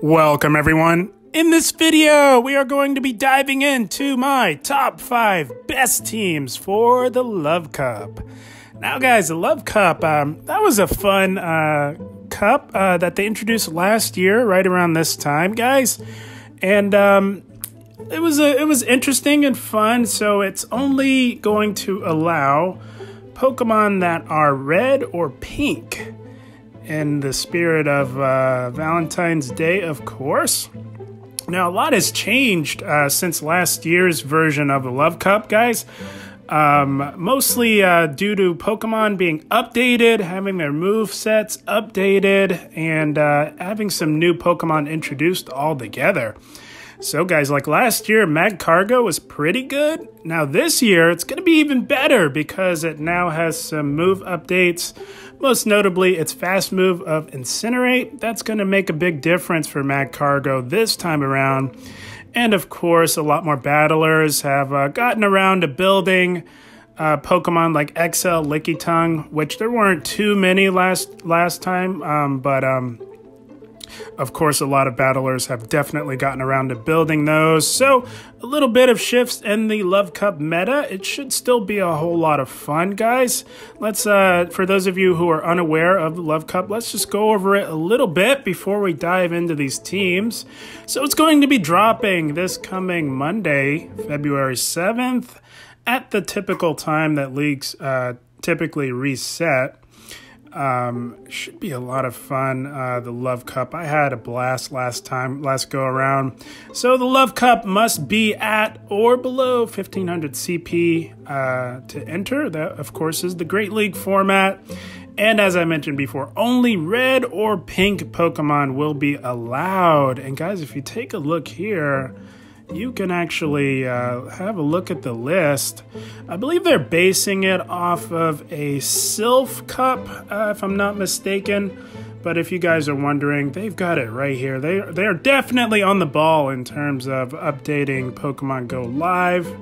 Welcome everyone. In this video, we are going to be diving into my top 5 best teams for the Love Cup. Now guys, the Love Cup, that was a fun cup that they introduced last year, right around this time, guys. And it was interesting and fun, so it's only going to allow Pokemon that are red or pink. In the spirit of Valentine's Day, of course. Now, a lot has changed since last year's version of the Love Cup, guys. Mostly due to Pokemon being updated, having their move sets updated, and having some new Pokemon introduced all together. So, guys, like last year, Magcargo was pretty good. Now, this year, it's going to be even better because it now has some move updates. Most notably, its fast move of Incinerate. That's going to make a big difference for Magcargo this time around. And of course, a lot more battlers have gotten around to building Pokemon like XL Lickitung, which there weren't too many last time, but of course, a lot of battlers have definitely gotten around to building those. So a little bit of shifts in the Love Cup meta. It should still be a whole lot of fun, guys. Let's, for those of you who are unaware of the Love Cup, let's just go over it a little bit before we dive into these teams. So it's going to be dropping this coming Monday, February 7th, at the typical time that leagues typically reset. Should be a lot of fun, the Love Cup. I had a blast last go around. So the Love Cup must be at or below 1500 CP to enter. That, of course, is the Great League format. And as I mentioned before, only red or pink Pokemon will be allowed. And guys, if you take a look here, you can actually have a look at the list. I believe they're basing it off of a Silph Cup, if I'm not mistaken. But if you guys are wondering, they've got it right here. They are definitely on the ball in terms of updating Pokemon Go Live.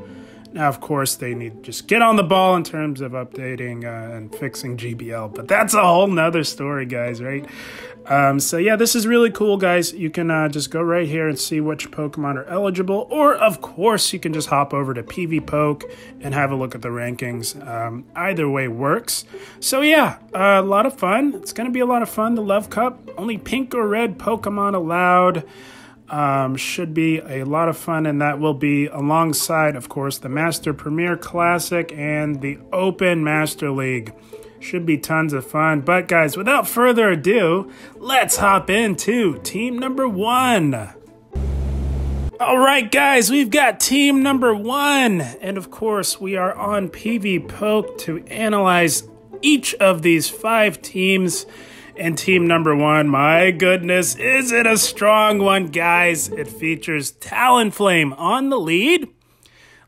Now, of course, they need to just get on the ball in terms of updating and fixing GBL. But that's a whole nother story, guys, right? So, yeah, this is really cool, guys. You can just go right here and see which Pokemon are eligible. Or, of course, you can just hop over to PvPoke and have a look at the rankings. Either way works. So, yeah, a lot of fun. It's going to be a lot of fun, the Love Cup. Only pink or red Pokemon allowed. Should be a lot of fun, and that will be alongside, of course, the Master Premier Classic and the Open Master League. Should be tons of fun. But guys, without further ado, let's hop into team number 1. All right, guys, we've got team number 1. And of course, we are on PvPoke to analyze each of these 5 teams. And team number 1, my goodness, is it a strong one, guys? It features Talonflame on the lead,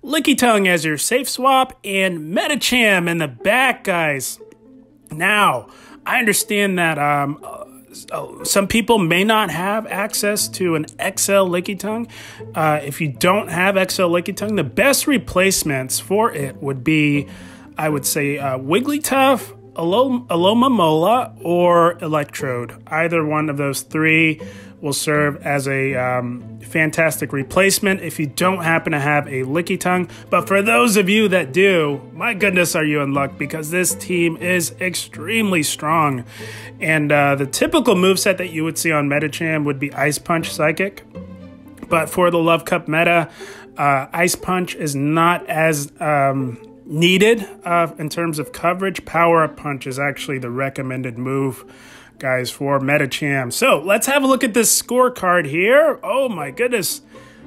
Lickitung as your safe swap, and Medicham in the back, guys. Now, I understand that some people may not have access to an XL Lickitung. If you don't have XL Lickitung, the best replacements for it would be, I would say, Wigglytuff, Alomomola, or Electrode. Either one of those 3 will serve as a fantastic replacement if you don't happen to have a Lickitung. But for those of you that do, my goodness, are you in luck, because this team is extremely strong. And the typical moveset that you would see on Medicham would be Ice Punch Psychic. But for the Love Cup meta, Ice Punch is not as needed in terms of coverage. Power Up Punch is actually the recommended move, guys, for Medicham. So let's have a look at this scorecard here. Oh my goodness,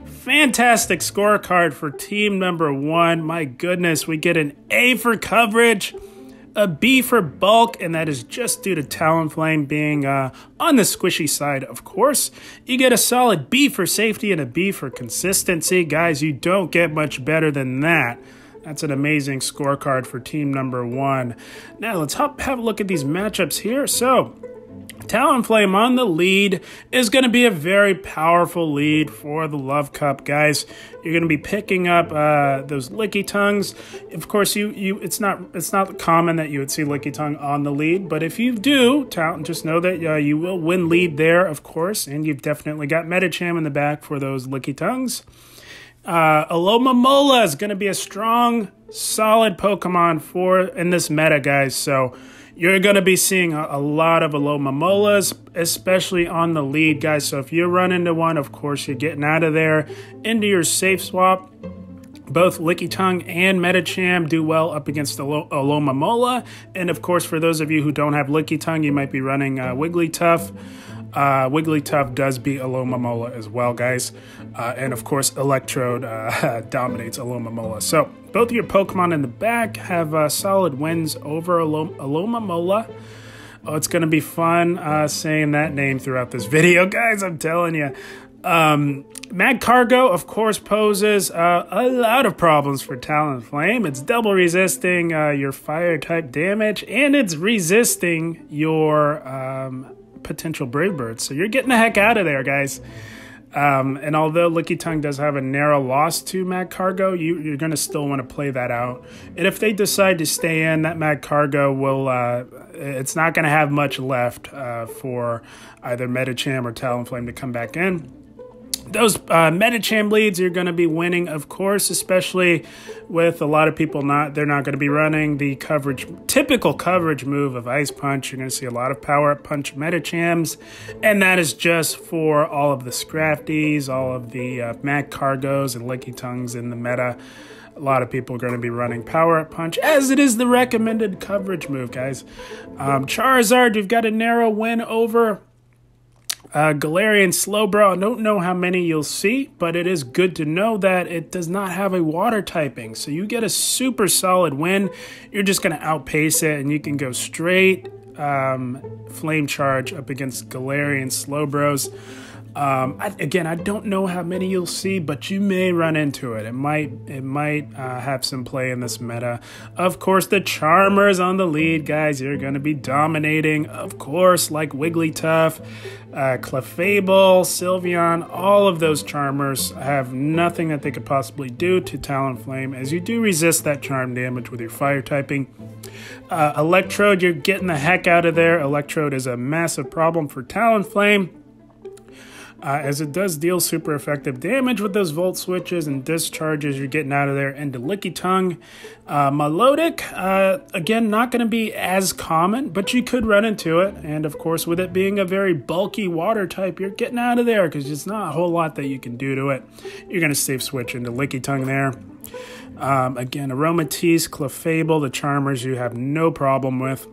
fantastic scorecard for team number 1. My goodness, we get an A for coverage, a B for bulk, and that is just due to Talonflame being on the squishy side, of course. You get a solid B for safety and a B for consistency. Guys, you don't get much better than that. That's an amazing scorecard for team number 1. Now, let's have a look at these matchups here. So, Talonflame on the lead is going to be a very powerful lead for the Love Cup, guys. You're going to be picking up those Lickitungs. Of course, it's not common that you would see Lickitung on the lead, but if you do, just know that you will win lead there, of course, and you've definitely got Medicham in the back for those Lickitungs. Alomomola is going to be a strong, solid Pokemon in this meta, guys, so you're going to be seeing a lot of Alomomolas, especially on the lead, guys. So if you run into one, of course, you're getting out of there into your safe swap. Both Lickitung and Medicham do well up against Alomomola. And, of course, for those of you who don't have Lickitung, you might be running Wigglytuff. Wigglytuff does beat Alomomola as well, guys. And, of course, Electrode dominates Alomomola. So both of your Pokemon in the back have solid wins over Alomomola. Oh, it's going to be fun saying that name throughout this video, guys. I'm telling you. Magcargo, of course, poses a lot of problems for Talonflame. It's double resisting your fire-type damage, and it's resisting your potential Brave Bird. So you're getting the heck out of there, guys. And although Lickitung does have a narrow loss to Magcargo, you're going to still want to play that out. And if they decide to stay in, that Magcargo will, it's not going to have much left for either Medicham or Talonflame to come back in. Those Medicham leads you're going to be winning, of course, especially with a lot of people they're not going to be running the typical coverage move of Ice Punch. You're going to see a lot of Power Up Punch Medichams, and that is just for all of the Scrafties, all of the Magcargos and Lickitungs in the meta. A lot of people are going to be running Power Up Punch, as it is the recommended coverage move, guys. Charizard, you've got a narrow win over Galarian Slowbro. I don't know how many you'll see, but it is good to know that it does not have a water typing. So you get a super solid win. You're just going to outpace it, and you can go straight Flame Charge up against Galarian Slowbros. Again, I don't know how many you'll see, but you may run into it. It might have some play in this meta. Of course, the Charmers on the lead, guys. You're going to be dominating, of course, like Wigglytuff, Clefable, Sylveon. All of those Charmers have nothing that they could possibly do to Talonflame, as you do resist that charm damage with your fire typing. Electrode, you're getting the heck out of there. Electrode is a massive problem for Talonflame, as it does deal super effective damage with those Volt Switches and discharges. You're getting out of there into Lickitung. Melodic, again, not going to be as common, but you could run into it. And, of course, with it being a very bulky water type, you're getting out of there because there's not a whole lot that you can do to it. You're going to safe switch into Lickitung there. Again, Aromatisse, Clefable, the Charmers you have no problem with.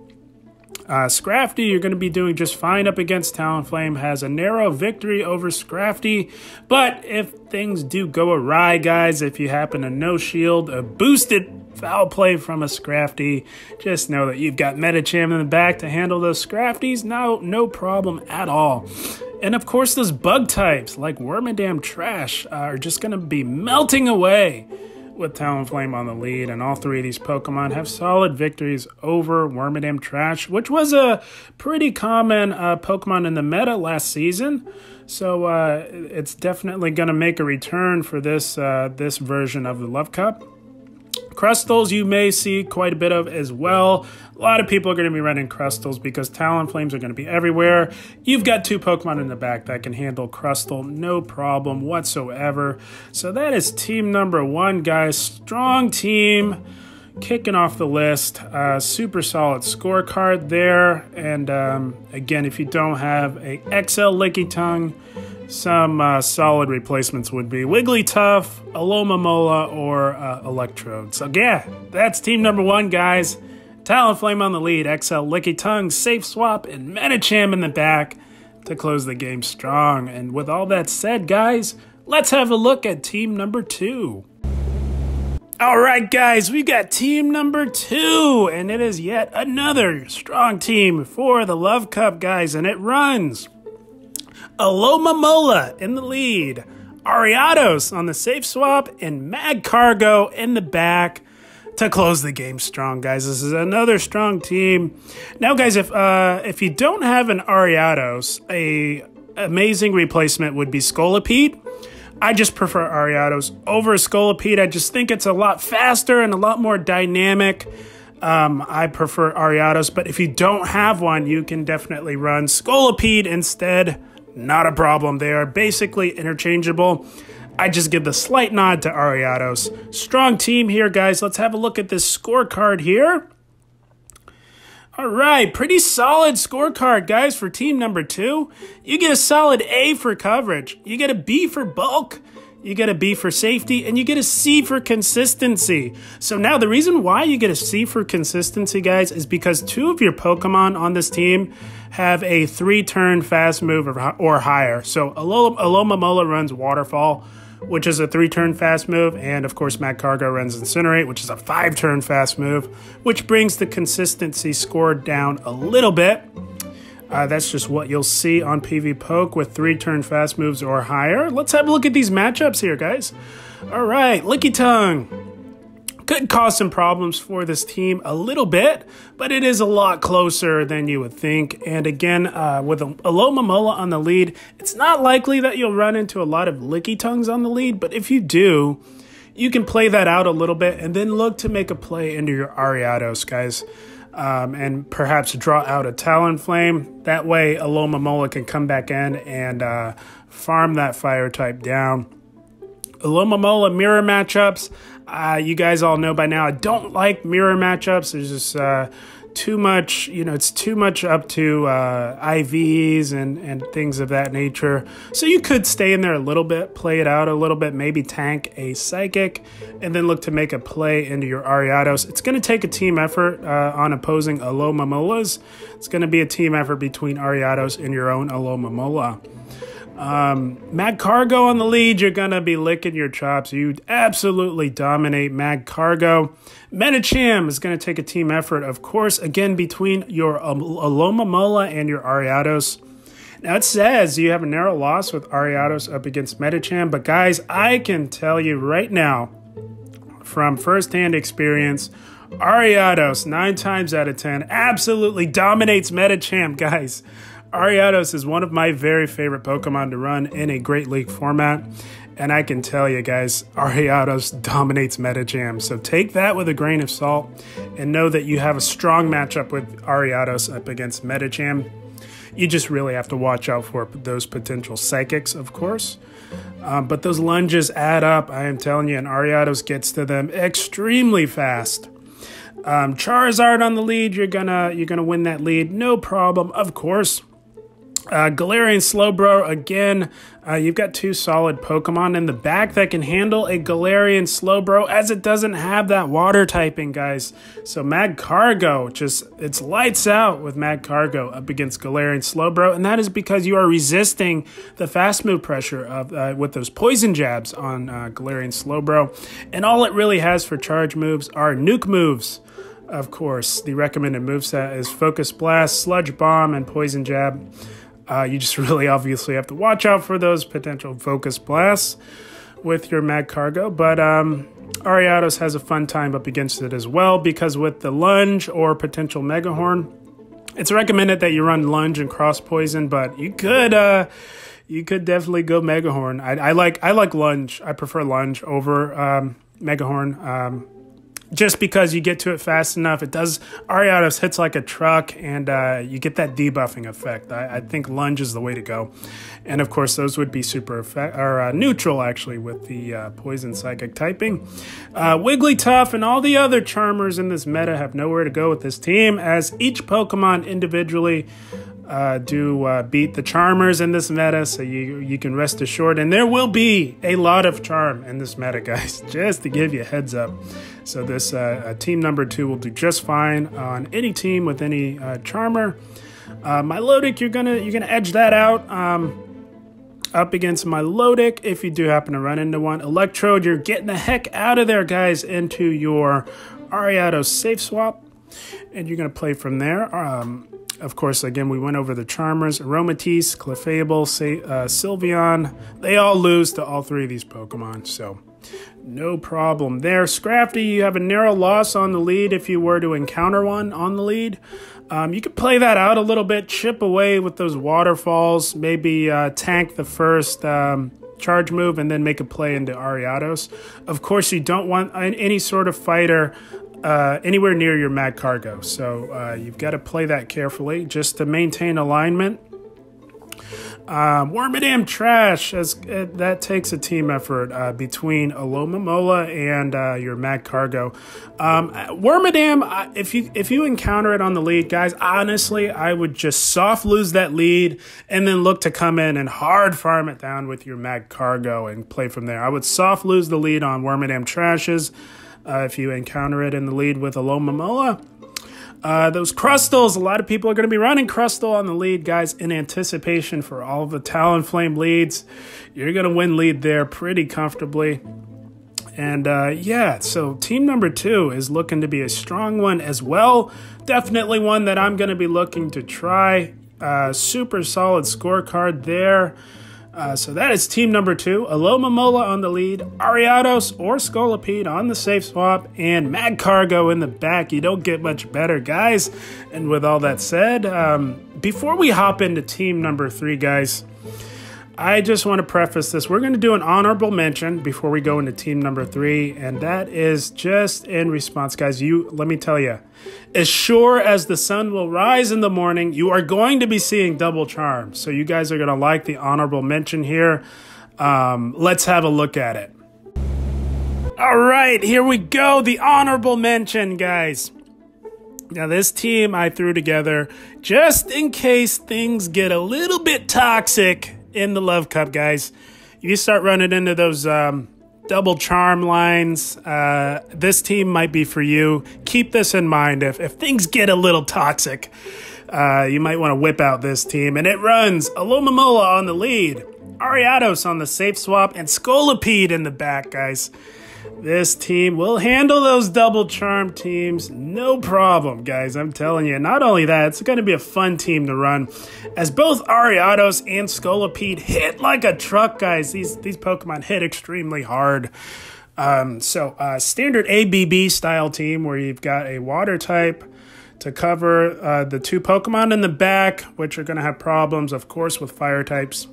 Scrafty, you're going to be doing just fine up against Talonflame. Has a narrow victory over Scrafty, but if things do go awry, guys, if you happen to no shield a boosted foul play from a Scrafty, just know that you've got Medicham in the back to handle those Scrafties. No problem at all. And of course, those bug types like Wormadam Trash are just going to be melting away with Talonflame on the lead, and all three of these Pokemon have solid victories over Wormadam Trash, which was a pretty common Pokemon in the meta last season. So it's definitely going to make a return for this version of the Love Cup. Crustals you may see quite a bit of as well. A lot of people are going to be running Crustals because Talonflames are going to be everywhere. You've got two Pokemon in the back that can handle Crustal, no problem whatsoever. So that is team number 1, guys. Strong team. Kicking off the list. Super solid scorecard there. And again, if you don't have a XL Lickitung, some solid replacements would be Wigglytuff, Alomomola, or Electrode. So yeah, that's team number 1, guys. Talonflame on the lead, XL Lickitung, Safe Swap, and Medicham in the back to close the game strong. And with all that said, guys, let's have a look at team number 2. All right, guys, we got team number 2, and it is yet another strong team for the Love Cup, guys, and it runs Alomomola in the lead, Ariados on the Safe Swap, and Magcargo in the back. to close the game strong, guys. This is another strong team. Now, guys, if you don't have an Ariados, a amazing replacement would be Scolipede. I just prefer Ariados over Scolipede. I just think it's a lot faster and a lot more dynamic. I prefer Ariados, but if you don't have one, you can definitely run Scolipede instead. Not a problem. They are basically interchangeable. I just give the slight nod to Ariados. Strong team here, guys. Let's have a look at this scorecard here. All right, pretty solid scorecard, guys, for team number 2. You get a solid A for coverage. You get a B for bulk. You get a B for safety, and you get a C for consistency. So now the reason why you get a C for consistency, guys, is because 2 of your Pokemon on this team have a 3-turn fast move or higher. So Alomomola runs Waterfall, which is a 3-turn fast move, and of course Magcargo runs Incinerate, which is a 5-turn fast move, which brings the consistency score down a little bit. That's just what you'll see on PvPoke with 3-turn fast moves or higher. Let's have a look at these matchups here, guys. All right, Lickitung could cause some problems for this team a little bit, but it is a lot closer than you would think. And again, with Alomomola on the lead, it's not likely that you'll run into a lot of Lickitungs on the lead, but if you do, you can play that out a little bit and then look to make a play into your Ariados, guys. And perhaps draw out a Talonflame. That way, Alomomola can come back in and farm that fire type down. Alomomola mirror matchups. You guys all know by now I don't like mirror matchups. There's just too much, it's too much up to IVs and things of that nature. So you could stay in there a little bit, play it out a little bit, maybe tank a Psychic, and then look to make a play into your Ariados. It's going to take a team effort on opposing Alomomolas. It's going to be a team effort between Ariados and your own Alomomola. Magcargo on the lead, you're going to be licking your chops. You absolutely dominate Magcargo. Medicham is going to take a team effort, of course, again, between your Alomomola and your Ariados. Now, it says you have a narrow loss with Ariados up against Medicham, but guys, I can tell you right now, from firsthand experience, Ariados, 9 times out of 10, absolutely dominates Medicham, guys. Ariados is one of my very favorite Pokemon to run in a Great League format. And I can tell you guys, Ariados dominates Medicham. So take that with a grain of salt and know that you have a strong matchup with Ariados up against Medicham. You just really have to watch out for those potential Psychics, of course. But those lunges add up, I am telling you, and Ariados gets to them extremely fast. Charizard on the lead, you're gonna win that lead, no problem, of course. Galarian Slowbro, again, you've got 2 solid Pokemon in the back that can handle a Galarian Slowbro, as it doesn't have that water typing, guys. So Magcargo, it's lights out with Magcargo up against Galarian Slowbro, and that is because you are resisting the fast move pressure of with those poison jabs on Galarian Slowbro. And all it really has for charge moves are nuke moves. Of course, the recommended moveset is Focus Blast, Sludge Bomb, and Poison Jab. You just really obviously have to watch out for those potential Focus Blasts with your Magcargo. But Ariados has a fun time up against it as well, because with the Lunge or potential Megahorn, it's recommended that you run Lunge and Cross Poison, but you could definitely go Megahorn. I like Lunge. I prefer Lunge over Megahorn. Just because you get to it fast enough. Ariados hits like a truck, and you get that debuffing effect. I think Lunge is the way to go. And of course, those would be neutral, actually, with the Poison Psychic typing. Wigglytuff and all the other Charmers in this meta have nowhere to go with this team, as each Pokemon individually do beat the Charmers in this meta, so you can rest assured. And there will be a lot of Charm in this meta, guys, just to give you a heads up. So this team number 2 will do just fine on any team with any Charmer. Milotic, you're gonna edge that out up against Milotic if you do happen to run into one. Electrode, you're getting the heck out of there, guys, into your Ariados safe swap, and you're gonna play from there. Of course, again, we went over the Charmers. Aromatisse, Clefable, Sylveon. They all lose to all 3 of these Pokemon. So No problem there. Scrafty, you have a narrow loss on the lead if you were to encounter one on the lead. You could play that out a little bit, chip away with those waterfalls, maybe tank the first charge move and then make a play into Ariados. Of course, you don't want any sort of fighter anywhere near your Mad Cargo, so you've got to play that carefully just to maintain alignment. Wormadam Trash, that takes a team effort between Alomomola and your Mad Cargo. Wormadam, if you encounter it on the lead, guys, honestly, I would just soft lose that lead and then look to come in and hard farm it down with your Mad Cargo and play from there. I would soft lose the lead on Wormadam Trashes if you encounter it in the lead with Alomomola. Those Crustals, a lot of people are going to be running Crustal on the lead, guys, in anticipation for all of the Talonflame leads. You're going to win lead there pretty comfortably. And yeah, so team number 2 is looking to be a strong one as well. Definitely one that I'm going to be looking to try. Super solid scorecard there. So that is team number 2. Alomomola on the lead, Ariados or Scolipede on the safe swap, and Mad Cargo in the back. You don't get much better, guys. And with all that said, before we hop into team number 3, guys, I just want to preface this. We're going to do an honorable mention before we go into team number 3, and that is just in response, guys. Let me tell you, as sure as the sun will rise in the morning, you are going to be seeing Double Charm. So you guys are going to like the honorable mention here. Let's have a look at it. All right, here we go. The honorable mention, guys. Now, this team I threw together just in case things get a little bit toxic in the Love Cup, guys. You start running into those double charm lines. This team might be for you. Keep this in mind. If things get a little toxic, you might want to whip out this team. And it runs Alomomola on the lead, Ariados on the safe swap, and Scolipede in the back, guys. This team will handle those double charm teams, no problem, guys. I'm telling you. Not only that, it's going to be a fun team to run, as both Ariados and Scolipede hit like a truck, guys. These Pokemon hit extremely hard. Standard ABB style team where you've got a water type to cover the 2 Pokemon in the back, which are going to have problems, of course, with fire types.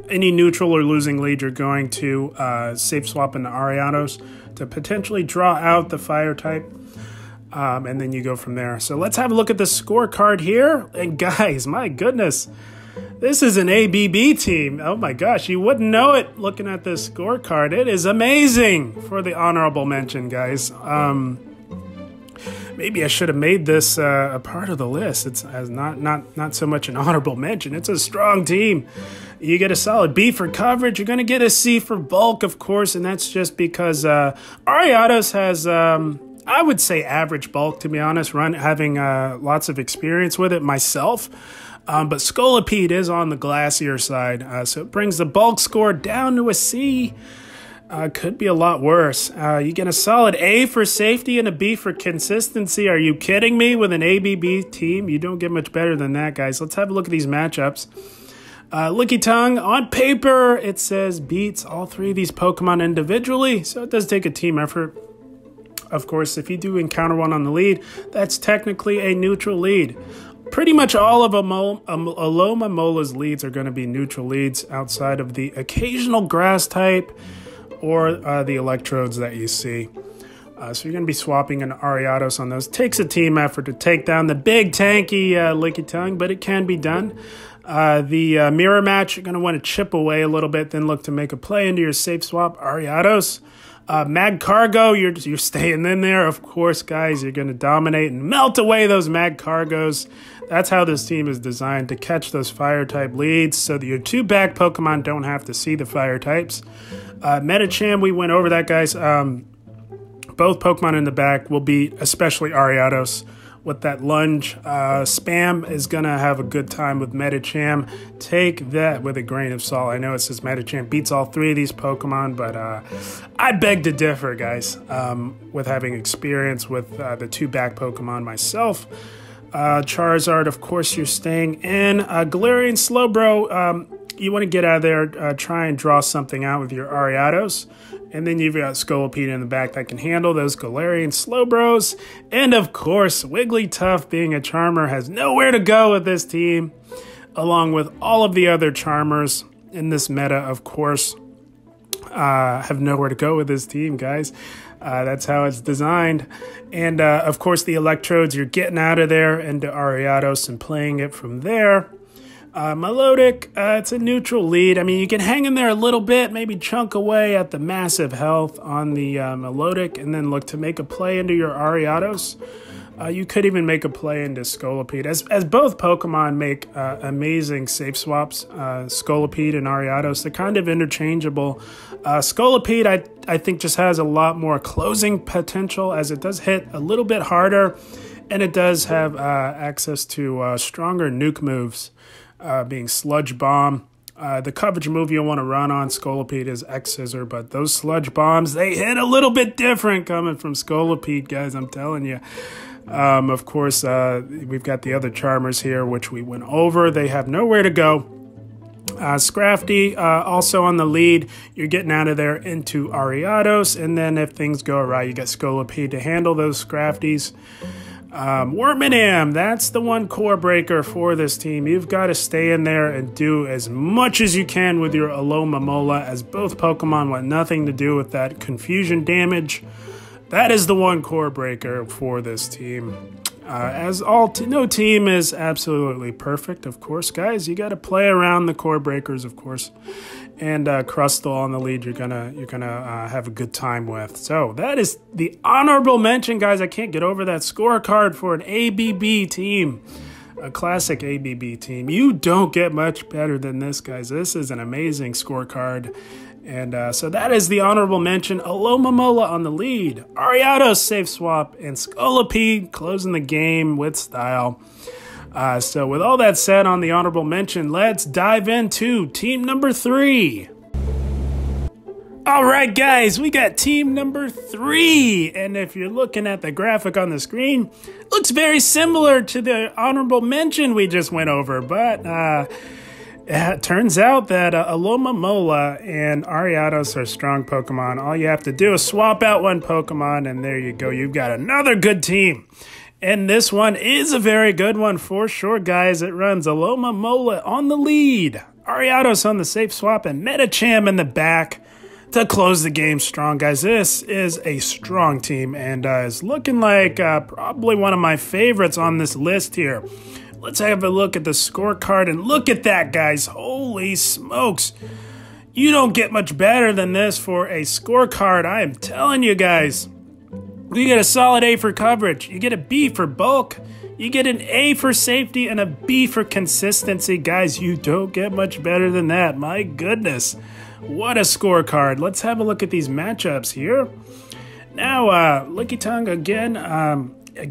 Any neutral or losing lead, you're going to safe swap into Ariados to potentially draw out the fire type, and then you go from there. So let's have a look at the scorecard here. And guys, my goodness, this is an ABB team. Oh my gosh, you wouldn't know it looking at this scorecard. It is amazing for the honorable mention, guys. Maybe I should have made this a part of the list. It's not so much an honorable mention. It's a strong team. You get a solid B for coverage. You're going to get a C for bulk, of course, and that's just because Ariados has, I would say, average bulk, to be honest, having lots of experience with it myself. But Scolipede is on the glacier side, so it brings the bulk score down to a C. Could be a lot worse. You get a solid A for safety and a B for consistency. Are you kidding me? With an ABB team, you don't get much better than that, guys. Let's have a look at these matchups. Lickitung, on paper, it says beats all 3 of these Pokemon individually, so it does take a team effort. Of course, if you do encounter one on the lead, that's technically a neutral lead. Pretty much all of Alomomola's leads are going to be neutral leads outside of the occasional grass type or the electrodes that you see. So you're going to be swapping an Ariados on those. Takes a team effort to take down the big tanky Lickitung, but it can be done. The mirror match, you're going to want to chip away a little bit, then look to make a play into your safe swap Ariados. Mad Cargo, you're staying in there. Of course, guys, you're going to dominate and melt away those Mad Cargos. That's how this team is designed, to catch those fire-type leads so that your 2 back Pokemon don't have to see the fire types. Medicham, we went over that, guys. Both Pokemon in the back will beat, especially Ariados, with that lunge. Spam is going to have a good time with Medicham. Take that with a grain of salt. I know it says Medicham beats all 3 of these Pokemon, but I beg to differ, guys, with having experience with the 2 back Pokemon myself. Charizard, of course, you're staying in. Galarian Slowbro, you want to get out of there, try and draw something out with your Ariados. And then you've got Scolipede in the back that can handle those Galarian Slowbros. And of course, Wigglytuff, being a Charmer, has nowhere to go with this team, along with all of the other Charmers in this meta, of course, have nowhere to go with this team, guys. That's how it's designed. And of course, the Electrodes, you're getting out of there into Ariados and playing it from there. Milotic, it's a neutral lead. I mean, you can hang in there a little bit, maybe chunk away at the massive health on the Milotic, and then look to make a play into your Ariados. You could even make a play into Scolipede, as both Pokemon make amazing safe swaps, Scolipede and Ariados. They're kind of interchangeable. Scolipede, I think, just has a lot more closing potential, as it does hit a little bit harder, and it does have access to stronger nuke moves, being Sludge Bomb. The coverage move you'll want to run on Scolipede is X-Scissor, but those Sludge Bombs, they hit a little bit different coming from Scolipede, guys, I'm telling you. Of course, we've got the other Charmers here, which we went over. They have nowhere to go. Scrafty, also on the lead. You're getting out of there into Ariados, and then if things go right, you got Scolipede to handle those Scrafties. Wormadam, that's the one core breaker for this team. You've got to stay in there and do as much as you can with your Alomomola, as both Pokemon want nothing to do with that confusion damage. That is the one core breaker for this team. No team is absolutely perfect, of course, guys. You got to play around the core breakers, of course. And Crustle on the lead, you're gonna have a good time with. So that is the honorable mention, guys. I can't get over that scorecard for an ABB team, a classic ABB team. You don't get much better than this, guys. This is an amazing scorecard. And so that is the honorable mention. Alomomola on the lead, Ariados safe swap, and Scolipede closing the game with style. So with all that said on the honorable mention, let's dive into team number 3. All right, guys, we got team number 3. And if you're looking at the graphic on the screen, it looks very similar to the honorable mention we just went over. But it turns out that Alomomola and Ariados are strong Pokemon. All you have to do is swap out one Pokemon, and there you go. You've got another good team. And this one is a very good one for sure, guys. It runs Alomomola on the lead, Ariados on the safe swap, and Medicham in the back to close the game strong, guys. This is a strong team, and is looking like probably one of my favorites on this list here. Let's have a look at the scorecard, and look at that, guys. Holy smokes. You don't get much better than this for a scorecard. I am telling you, guys. You get a solid A for coverage. You get a B for bulk. You get an A for safety and a B for consistency. Guys, you don't get much better than that. My goodness. What a scorecard. Let's have a look at these matchups here. Now, Lickitung again.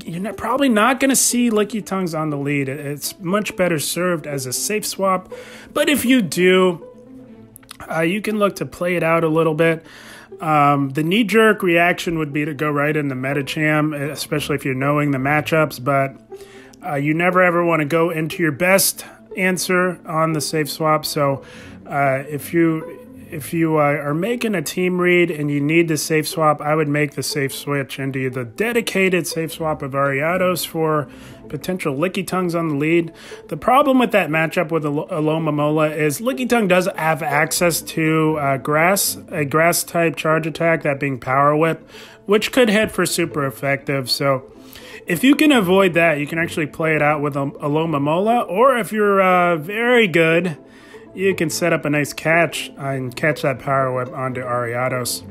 You're probably not going to see Lickitungs on the lead. It's much better served as a safe swap. But if you do, you can look to play it out a little bit. The knee-jerk reaction would be to go right into Medicham, especially if you're knowing the matchups, but you never ever want to go into your best answer on the safe swap. So if you are making a team read and you need the safe swap, I would make the safe switch into the dedicated safe swap of Ariados for potential Lickitungs on the lead. The problem with that matchup with Alomomola is Lickitung does have access to a grass type charge attack, that being Power Whip, which could hit for super effective. So if you can avoid that, you can actually play it out with Alomomola, or if you're very good, you can set up a nice catch and catch that Power Whip onto Ariados.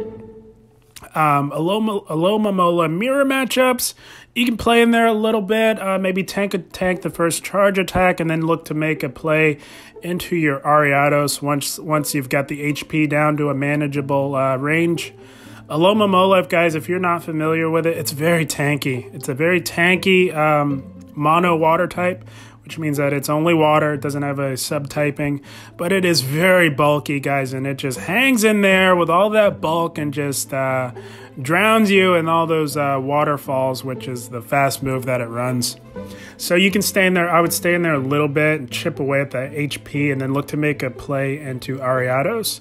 Alomomola mirror matchups, you can play in there a little bit, maybe tank the first charge attack and then look to make a play into your Ariados once you've got the HP down to a manageable range. Alomomola, guys, if you're not familiar with it, it's very tanky. It's a very tanky mono water type, which means that it's only water. It doesn't have a subtyping, but it is very bulky, guys, and it just hangs in there with all that bulk and just drowns you in all those waterfalls, which is the fast move that it runs. So you can stay in there. I would stay in there a little bit and chip away at the HP and then look to make a play into Ariados.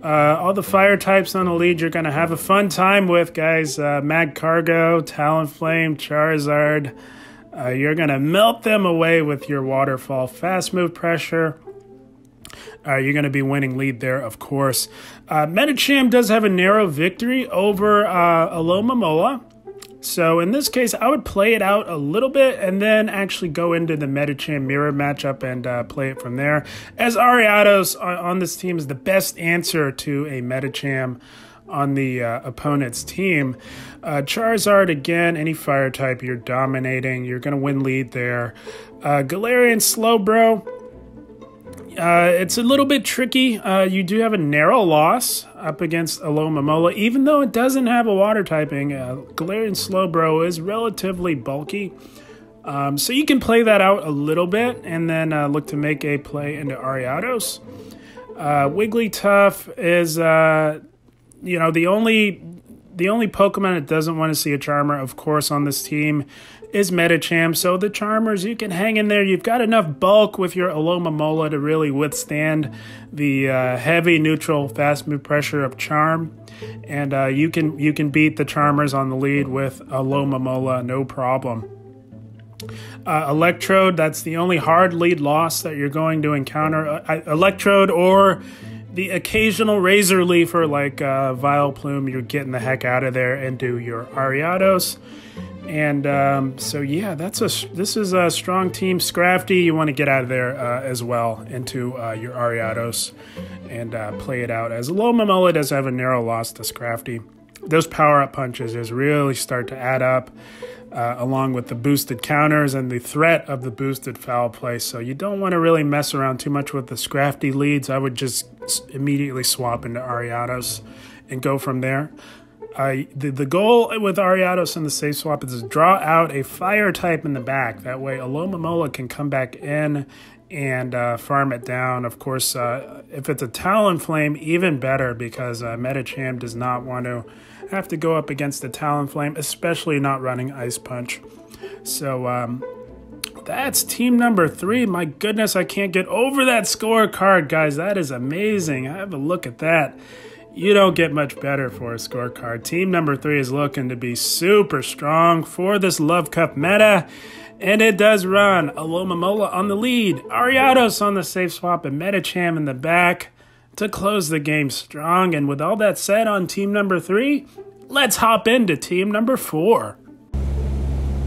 All the fire types on the lead you're going to have a fun time with, guys. Magcargo, Talonflame, Charizard. You're going to melt them away with your waterfall fast move pressure. You're going to be winning lead there, of course. Medicham does have a narrow victory over Alomomola. So in this case, I would play it out a little bit and then actually go into the Medicham mirror matchup and play it from there. As Ariados on this team is the best answer to a Medicham on the opponent's team. Charizard, again, any fire type, you're dominating. You're going to win lead there. Galarian Slowbro. It's a little bit tricky. You do have a narrow loss up against Alomomola. Even though it doesn't have a water typing, Galarian Slowbro is relatively bulky. So you can play that out a little bit and then look to make a play into Ariados. Wigglytuff is, the only Pokemon that doesn't want to see a Charmer, of course, on this team is Medicham. So the Charmers, you can hang in there. You've got enough bulk with your Alomomola to really withstand the heavy neutral fast move pressure of Charm. And you can beat the Charmers on the lead with Alomomola, no problem. Electrode, that's the only hard lead loss that you're going to encounter. Electrode or the occasional Razor Leafer like Vileplume, you're getting the heck out of there into your Ariados. And so, yeah, this is a strong team. Scrafty, you want to get out of there as well into your Ariados and play it out. As Alomomola does have a narrow loss to Scrafty. Those power-up punches just really start to add up along with the boosted counters and the threat of the boosted foul play. So you don't want to really mess around too much with the Scrafty leads. I would just immediately swap into Ariados and go from there. The goal with Ariados in the safe swap is to draw out a fire type in the back. That way Alomomola can come back in and farm it down. Of course, if it's a Talonflame, even better, because Medicham does not want to have to go up against the Talonflame, especially not running Ice Punch. So that's team number 3. My goodness, I can't get over that scorecard, guys. That is amazing. Have a look at that. You don't get much better for a scorecard. Team number 3 is looking to be super strong for this Love Cup meta. And it does run Alomomola on the lead, Ariados on the safe swap, and Medicham in the back to close the game strong. And with all that said on team number 3, let's hop into team number 4.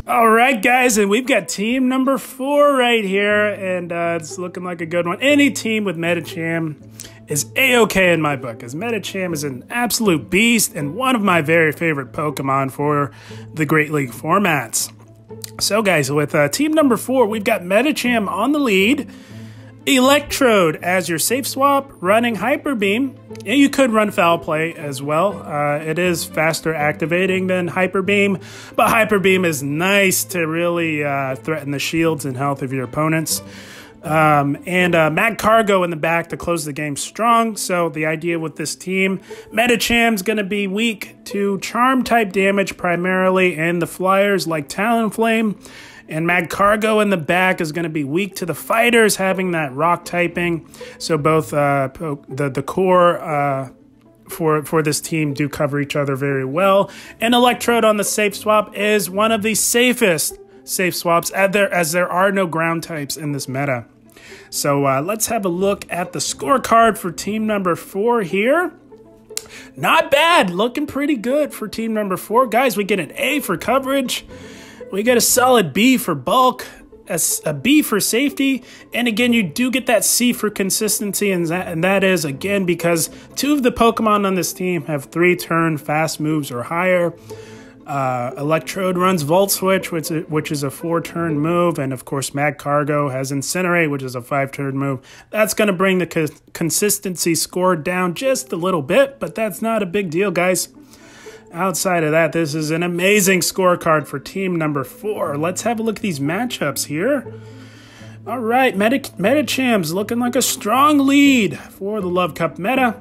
All right, guys, and we've got team number 4 right here, and it's looking like a good one. Any team with Medicham is A-okay in my book, as Medicham is an absolute beast and one of my very favorite Pokemon for the Great League formats. So, guys, with team number 4, we've got Medicham on the lead, Electrode as your safe swap, running Hyper Beam, and you could run Foul Play as well. It is faster activating than Hyper Beam, but Hyper Beam is nice to really threaten the shields and health of your opponents. And Magcargo in the back to close the game strong. So the idea with this team, Medicham's going to be weak to Charm type damage primarily, and the flyers like Talonflame. And Magcargo in the back is going to be weak to the fighters having that rock typing. So both the core for this team do cover each other very well. And Electrode on the safe swap is one of the safest safe swaps as there are no ground types in this meta. So let's have a look at the scorecard for team number 4 here. Not bad, looking pretty good for team number 4. Guys, we get an A for coverage. We get a solid B for bulk, a B for safety, and again, you do get that C for consistency, and that is, again, because 2 of the Pokemon on this team have 3-turn fast moves or higher. Electrode runs Volt Switch, which is a 4-turn move, and of course Magcargo has Incinerate, which is a 5-turn move. That's going to bring the consistency score down just a little bit, but that's not a big deal, guys. Outside of that, this is an amazing scorecard for team number 4. Let's have a look at these matchups here. All right, Metacham's looking like a strong lead for the Love Cup meta.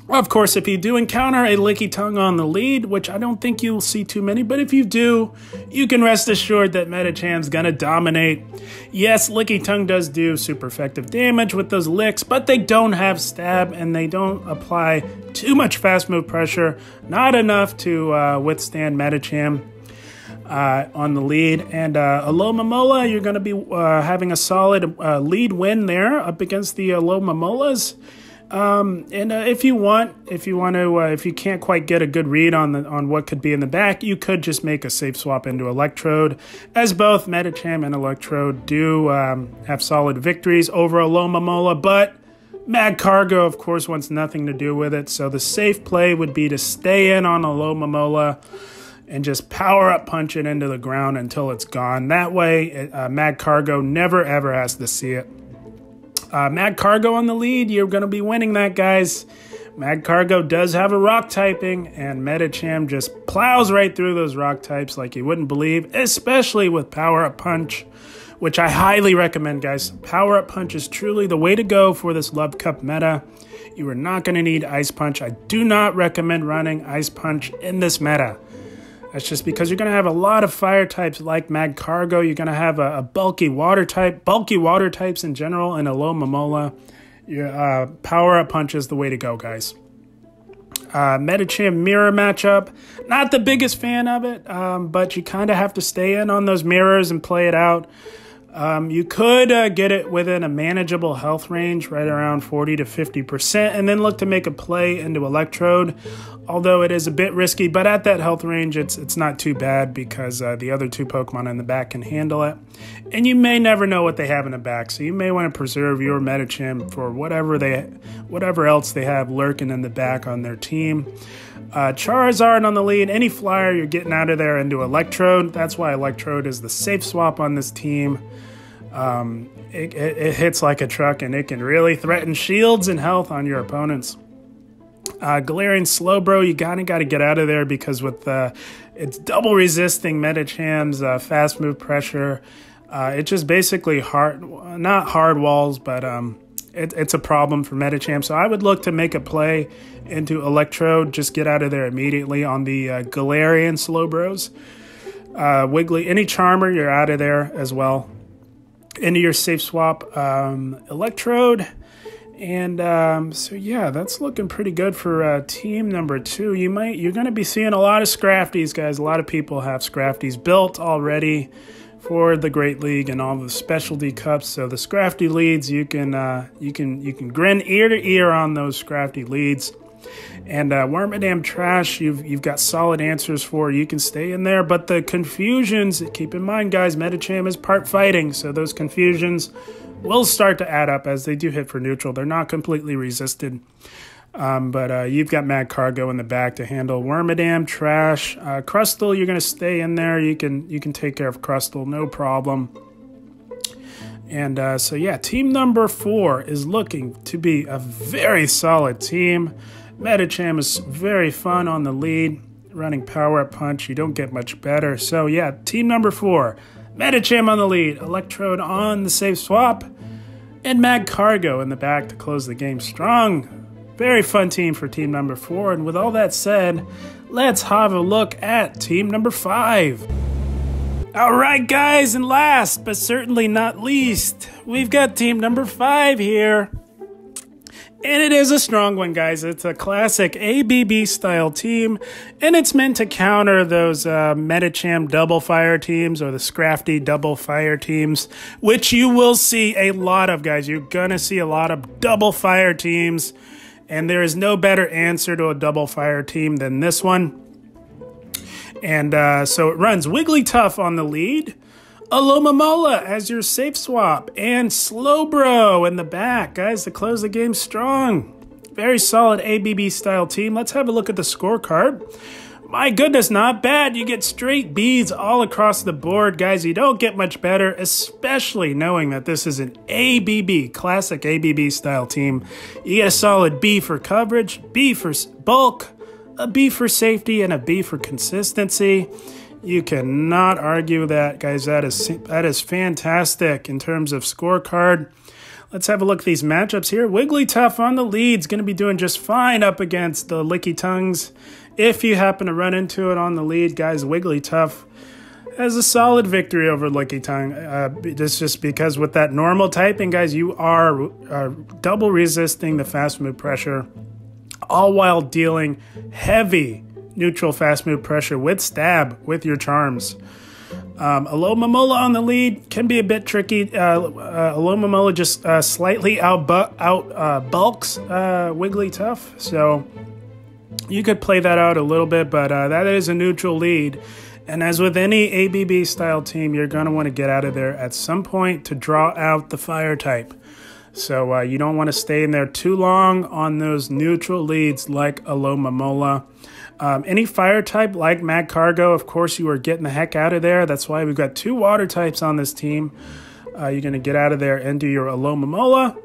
Of course, if you do encounter a Lickitung on the lead, which I don't think you'll see too many, but if you do, you can rest assured that Metacham's gonna dominate. Yes, Lickitung does do super effective damage with those licks, but they don't have stab and they don't apply too much fast move pressure, not enough to withstand Metacham on the lead. And Alomomola, you're gonna be having a solid lead win there up against the Alomomolas. If you can't quite get a good read on what could be in the back, you could just make a safe swap into Electrode, as both Metacham and Electrode do have solid victories over Alomomola, but Magcargo, of course, wants nothing to do with it, so the safe play would be to stay in on Alomomola and just power up punch it into the ground until it's gone. That way, Magcargo never ever has to see it. Magcargo on the lead, you're going to be winning that, guys. Magcargo does have a rock typing, and Metacham just plows right through those rock types like you wouldn't believe, especially with Power Up Punch, which I highly recommend, guys. Power Up Punch is truly the way to go for this Love Cup meta. You are not going to need Ice Punch. I do not recommend running Ice Punch in this meta. That's just because you're going to have a lot of fire types like Magcargo. You're going to have a bulky water types in general, and Alomomola. Your Power Up Punch is the way to go, guys. Metacham mirror matchup. Not the biggest fan of it, but you kind of have to stay in on those mirrors and play it out. You could get it within a manageable health range, right around 40 to 50%, and then look to make a play into Electrode, although it is a bit risky, but at that health range, it's not too bad because the other two Pokemon in the back can handle it. And you may never know what they have in the back, so you may want to preserve your Metacham for whatever else they have lurking in the back on their team. Charizard on the lead. Any flyer, you're getting out of there into Electrode. That's why Electrode is the safe swap on this team. It hits like a truck, and it can really threaten shields and health on your opponents. Galarian Slowbro, you got to get out of there because with it's double resisting Metacham's fast move pressure. It just basically not hard walls, but it's a problem for Metacham. So I would look to make a play into Electrode. Just get out of there immediately on the Galarian Slowbros. Wiggly, any Charmer, you're out of there as well. Into your safe swap, Electrode. And so yeah, that's looking pretty good for team number 2. You're going to be seeing a lot of Scrafties, guys. A lot of people have Scrafties built already for the Great League and all the specialty cups. So the Scrafty leads, you can grin ear to ear on those Scrafty leads. And Wormadam Trash, you've got solid answers for. You can stay in there, but the confusions, keep in mind, guys, Metacham is part fighting, so those confusions will start to add up as they do hit for neutral. They're not completely resisted. But you've got Magcargo in the back to handle Wormadam, Trash, Crustle. You're going to stay in there. You can take care of Crustle, no problem. And so yeah, team number 4 is looking to be a very solid team. Metacham is very fun on the lead, running Power Up Punch. You don't get much better. So yeah, team number 4, Metacham on the lead, Electrode on the safe swap, and Magcargo in the back to close the game strong. Very fun team for team number 4. And with all that said, let's have a look at team number 5. All right, guys, and last but certainly not least, we've got team number 5 here. And it is a strong one, guys. It's a classic ABB style team, and it's meant to counter those Metacham double fire teams or the Scrafty double fire teams, which you will see a lot of, guys. You're going to see a lot of double fire teams, and there is no better answer to a double fire team than this one. And so it runs Wigglytuff on the lead, Alomomola as your safe swap, and Slowbro in the back, guys, to close the game strong. Very solid ABB style team. Let's have a look at the scorecard. My goodness, not bad. You get straight Bs all across the board, guys. You don't get much better, especially knowing that this is an ABB, classic ABB style team. You get a solid B for coverage, B for bulk, a B for safety, and a B for consistency. You cannot argue that, guys. That is fantastic in terms of scorecard. Let's have a look at these matchups here. Wigglytuff on the lead is going to be doing just fine up against the Lickitungs. If you happen to run into it on the lead, guys, Wigglytuff has a solid victory over Lickitung. Just because with that normal typing, guys, you are double resisting the fast move pressure, all while dealing heavy neutral fast move pressure with stab with your charms. Alomomola on the lead can be a bit tricky. Alomomola just slightly out bulks Wigglytuff, so you could play that out a little bit, but that is a neutral lead. And as with any ABB style team, you're going to want to get out of there at some point to draw out the fire type. So you don't want to stay in there too long on those neutral leads like Alomomola. Any fire type like Magcargo, of course, you are getting the heck out of there. That's why we've got 2 water types on this team. You're going to get out of there and do your Alomomola.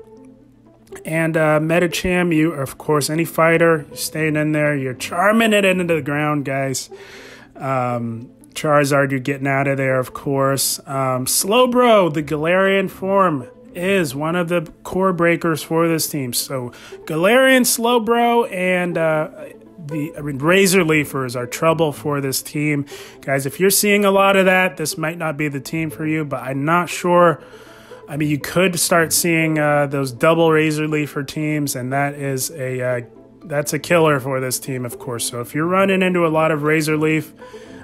And Medicham, you, of course, any fighter, you're staying in there. You're charming it into the ground, guys. Charizard, you're getting out of there, of course. Slowbro, the Galarian form, is one of the core breakers for this team. So Galarian, Slowbro, and Razor Leafers are trouble for this team. Guys, if you're seeing a lot of that, this might not be the team for you, but I'm not sure. I mean, you could start seeing those double Razor Leafer teams, and that is that's a killer for this team, of course. So if you're running into a lot of Razor Leaf,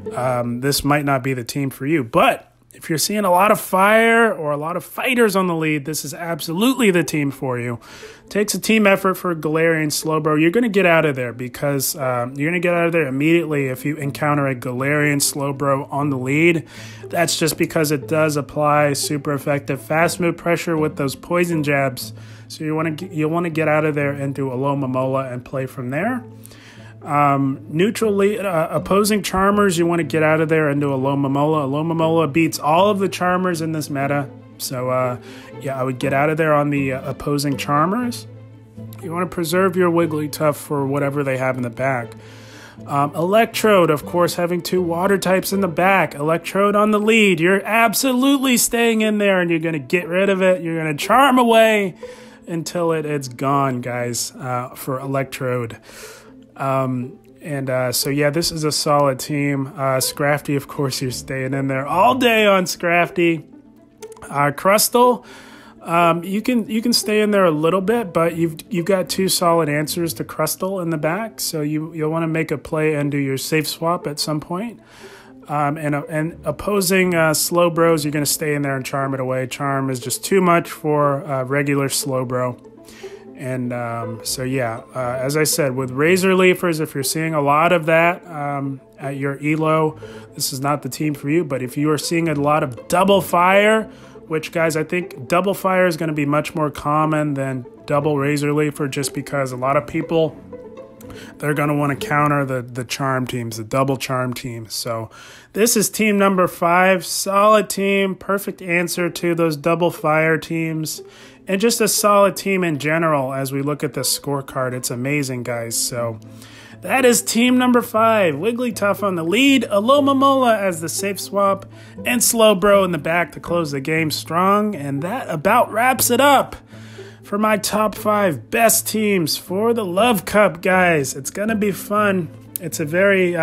this might not be the team for you. But if you're seeing a lot of fire or a lot of fighters on the lead, this is absolutely the team for you. It takes a team effort for Galarian Slowbro. You're going to get out of there because you're going to get out of there immediately if you encounter a Galarian Slowbro on the lead. That's just because it does apply super effective fast move pressure with those poison jabs. So you want to get out of there and do Alomomola and play from there. Opposing Charmers, you want to get out of there and do Alomomola. Alomomola beats all of the Charmers in this meta. So, yeah, I would get out of there on the opposing Charmers. You want to preserve your Wigglytuff for whatever they have in the back. Electrode, of course, having 2 water types in the back. Electrode on the lead. You're absolutely staying in there, and you're going to get rid of it. You're going to charm away until it's gone, guys, for Electrode. So yeah, this is a solid team. Scrafty, of course, you're staying in there all day on Scrafty. Crustle, you can stay in there a little bit, but you've got 2 solid answers to Crustle in the back, so you'll want to make a play and do your safe swap at some point. And opposing Slowbros, you're going to stay in there and charm it away. Charm is just too much for regular Slowbro. And so, yeah, as I said, with Razor Leafers, if you're seeing a lot of that at your ELO, this is not the team for you. But if you are seeing a lot of double fire, which, guys, I think double fire is going to be much more common than double Razor Leafer, just because a lot of people, they're going to want to counter the charm teams, the double charm teams. So this is team number 5. Solid team, perfect answer to those double fire teams. And just a solid team in general as we look at the scorecard. It's amazing, guys. So that is team number 5. Wigglytuff on the lead, Alomomola as the safe swap, and Slowbro in the back to close the game strong. And that about wraps it up for my top 5 best teams for the Love Cup, guys. It's going to be fun. It's a very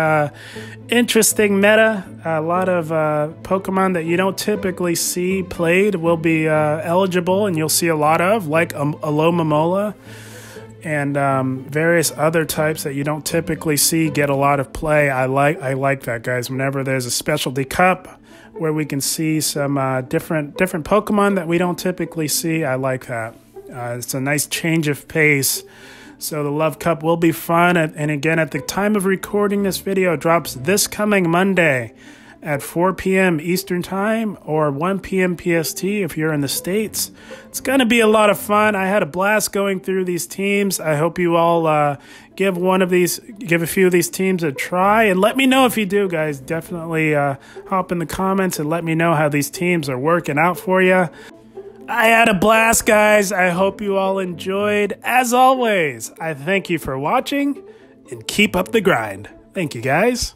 interesting meta. A lot of Pokemon that you don't typically see played will be eligible, and you'll see a lot of, like Alomomola, and various other types that you don't typically see get a lot of play. I like that, guys. Whenever there's a specialty cup where we can see some different Pokemon that we don't typically see, I like that. It's a nice change of pace. So the Love Cup will be fun. And again, at the time of recording this video, it drops this coming Monday at 4 p.m. Eastern Time or 1 p.m. PST if you're in the States. It's going to be a lot of fun. I had a blast going through these teams. I hope you all give a few of these teams a try. And let me know if you do, guys. Definitely hop in the comments and let me know how these teams are working out for you. I had a blast, guys. I hope you all enjoyed. As always, I thank you for watching and keep up the grind. Thank you, guys.